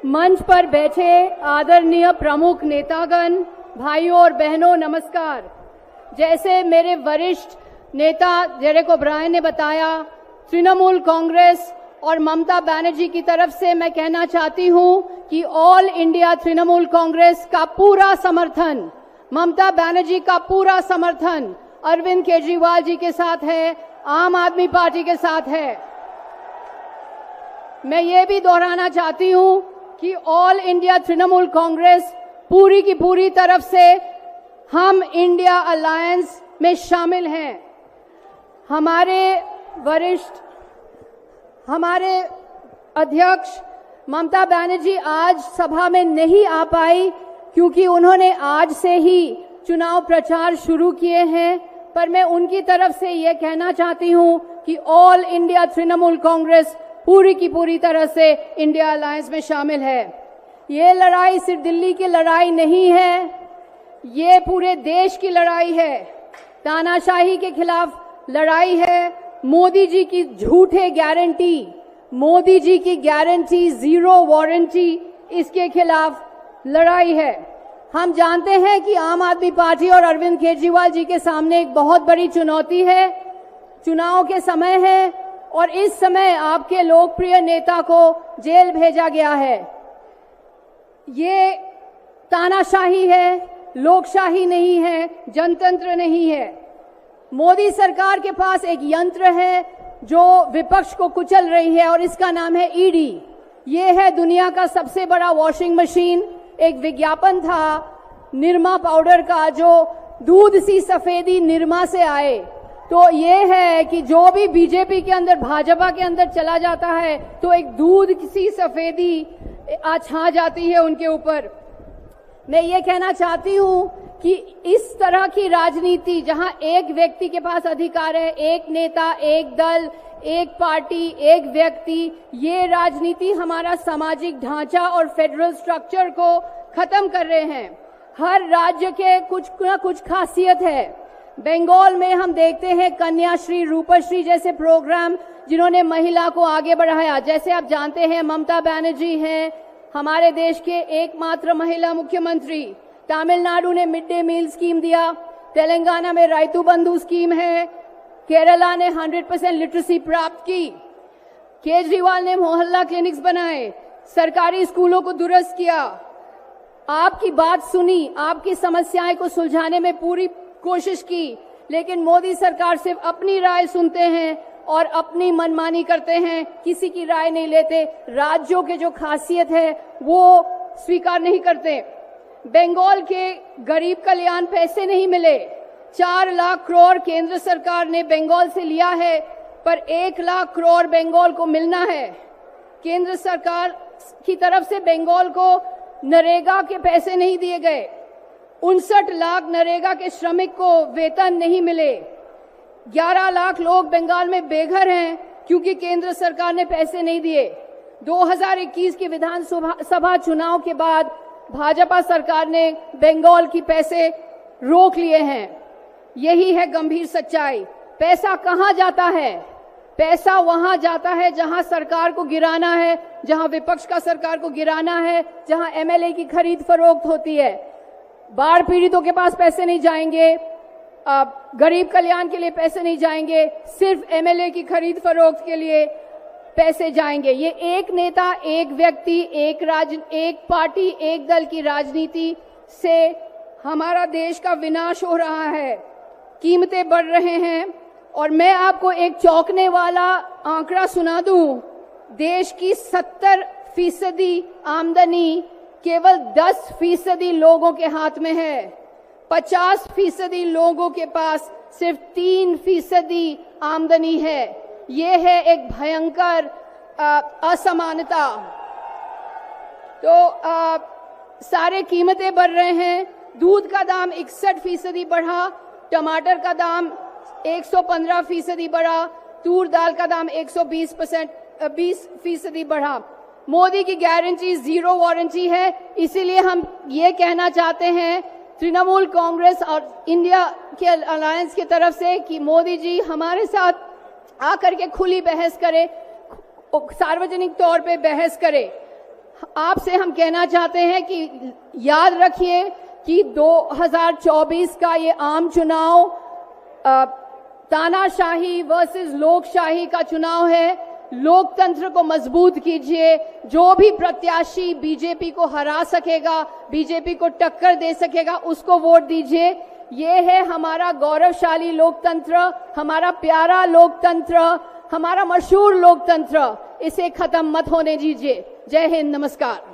मंच पर बैठे आदरणीय प्रमुख नेतागण, भाइयों और बहनों, नमस्कार। जैसे मेरे वरिष्ठ नेता डेरेक ओब्रायन ने बताया, तृणमूल कांग्रेस और ममता बनर्जी की तरफ से मैं कहना चाहती हूं कि ऑल इंडिया तृणमूल कांग्रेस का पूरा समर्थन, ममता बनर्जी का पूरा समर्थन अरविंद केजरीवाल जी के साथ है, आम आदमी पार्टी के साथ है। मैं ये भी दोहराना चाहती हूं कि ऑल इंडिया तृणमूल कांग्रेस पूरी की पूरी तरफ से हम इंडिया अलायंस में शामिल हैं। हमारे अध्यक्ष ममता बनर्जी आज सभा में नहीं आ पाई क्योंकि उन्होंने आज से ही चुनाव प्रचार शुरू किए हैं, पर मैं उनकी तरफ से ये कहना चाहती हूं कि ऑल इंडिया तृणमूल कांग्रेस पूरी की पूरी तरह से इंडिया अलायंस में शामिल है। ये लड़ाई सिर्फ दिल्ली की लड़ाई नहीं है, ये पूरे देश की लड़ाई है। तानाशाही के खिलाफ लड़ाई है। मोदी जी की झूठे गारंटी, मोदी जी की गारंटी जीरो वारंटी, इसके खिलाफ लड़ाई है। हम जानते हैं कि आम आदमी पार्टी और अरविंद केजरीवाल जी के सामने एक बहुत बड़ी चुनौती है। चुनाव के समय है और इस समय आपके लोकप्रिय नेता को जेल भेजा गया है। ये तानाशाही है, लोकशाही नहीं है, जनतंत्र नहीं है। मोदी सरकार के पास एक यंत्र है जो विपक्ष को कुचल रही है और इसका नाम है ईडी। ये है दुनिया का सबसे बड़ा वॉशिंग मशीन। एक विज्ञापन था निरमा पाउडर का, जो दूध सी सफेदी निरमा से आए। तो ये है कि जो भी बीजेपी के अंदर, भाजपा के अंदर चला जाता है तो एक दूध सी सफेदी छा जाती है उनके ऊपर। मैं ये कहना चाहती हूं कि इस तरह की राजनीति जहां एक व्यक्ति के पास अधिकार है, एक नेता, एक दल, एक पार्टी, एक व्यक्ति, ये राजनीति हमारा सामाजिक ढांचा और फेडरल स्ट्रक्चर को खत्म कर रहे हैं। हर राज्य के कुछ न कुछ खासियत है। बंगाल में हम देखते हैं कन्याश्री, रूपश्री जैसे प्रोग्राम जिन्होंने महिला को आगे बढ़ाया। जैसे आप जानते हैं ममता बनर्जी हैं हमारे देश के एकमात्र महिला मुख्यमंत्री। तमिलनाडु ने मिड डे मील स्कीम दिया, तेलंगाना में राइतु बंधु स्कीम है, केरला ने 100% लिटरेसी प्राप्त की, केजरीवाल ने मोहल्ला क्लिनिक्स बनाए, सरकारी स्कूलों को दुरुस्त किया। आपकी बात सुनी, आपकी समस्याएं को सुलझाने में पूरी कोशिश की, लेकिन मोदी सरकार सिर्फ अपनी राय सुनते हैं और अपनी मनमानी करते हैं, किसी की राय नहीं लेते, राज्यों के जो खासियत है वो स्वीकार नहीं करते। बंगाल के गरीब कल्याण पैसे नहीं मिले। 4 लाख करोड़ केंद्र सरकार ने बंगाल से लिया है, पर 1 लाख करोड़ बंगाल को मिलना है। केंद्र सरकार की तरफ से बंगाल को नरेगा के पैसे नहीं दिए गए। 59 लाख नरेगा के श्रमिक को वेतन नहीं मिले। 11 लाख लोग बंगाल में बेघर हैं क्योंकि केंद्र सरकार ने पैसे नहीं दिए। 2021 के विधानसभा चुनाव के बाद भाजपा सरकार ने बंगाल की पैसे रोक लिए हैं। यही है गंभीर सच्चाई। पैसा कहां जाता है? पैसा वहां जाता है जहां सरकार को गिराना है, जहां विपक्ष का सरकार को गिराना है, जहां एमएलए की खरीद फरोख्त होती है। बाढ़ पीड़ितों के पास पैसे नहीं जाएंगे, गरीब कल्याण के लिए पैसे नहीं जाएंगे, सिर्फ एमएलए की खरीद फरोख्त के लिए पैसे जाएंगे। ये एक नेता, एक व्यक्ति, एक पार्टी, एक दल की राजनीति से हमारा देश का विनाश हो रहा है। कीमतें बढ़ रहे हैं और मैं आपको एक चौंकने वाला आंकड़ा सुना दूं। देश की 70% आमदनी केवल 10% लोगों के हाथ में है। 50% लोगों के पास सिर्फ 3% आमदनी है। ये है एक भयंकर असमानता। तो सारे कीमतें बढ़ रहे हैं। दूध का दाम 61% बढ़ा, टमाटर का दाम 115% बढ़ा, तूर दाल का दाम 120% बढ़ा। मोदी की गारंटी जीरो वारंटी है। इसीलिए हम ये कहना चाहते हैं तृणमूल कांग्रेस और इंडिया के अलायंस की तरफ से कि मोदी जी हमारे साथ आकर के खुली बहस करे, सार्वजनिक तौर पे बहस करे। आपसे हम कहना चाहते हैं कि याद रखिए कि 2024 का ये आम चुनाव तानाशाही वर्सेस लोकशाही का चुनाव है। लोकतंत्र को मजबूत कीजिए। जो भी प्रत्याशी बीजेपी को हरा सकेगा, बीजेपी को टक्कर दे सकेगा, उसको वोट दीजिए। ये है हमारा गौरवशाली लोकतंत्र, हमारा प्यारा लोकतंत्र, हमारा मशहूर लोकतंत्र। इसे खत्म मत होने दीजिए। जय हिंद, नमस्कार।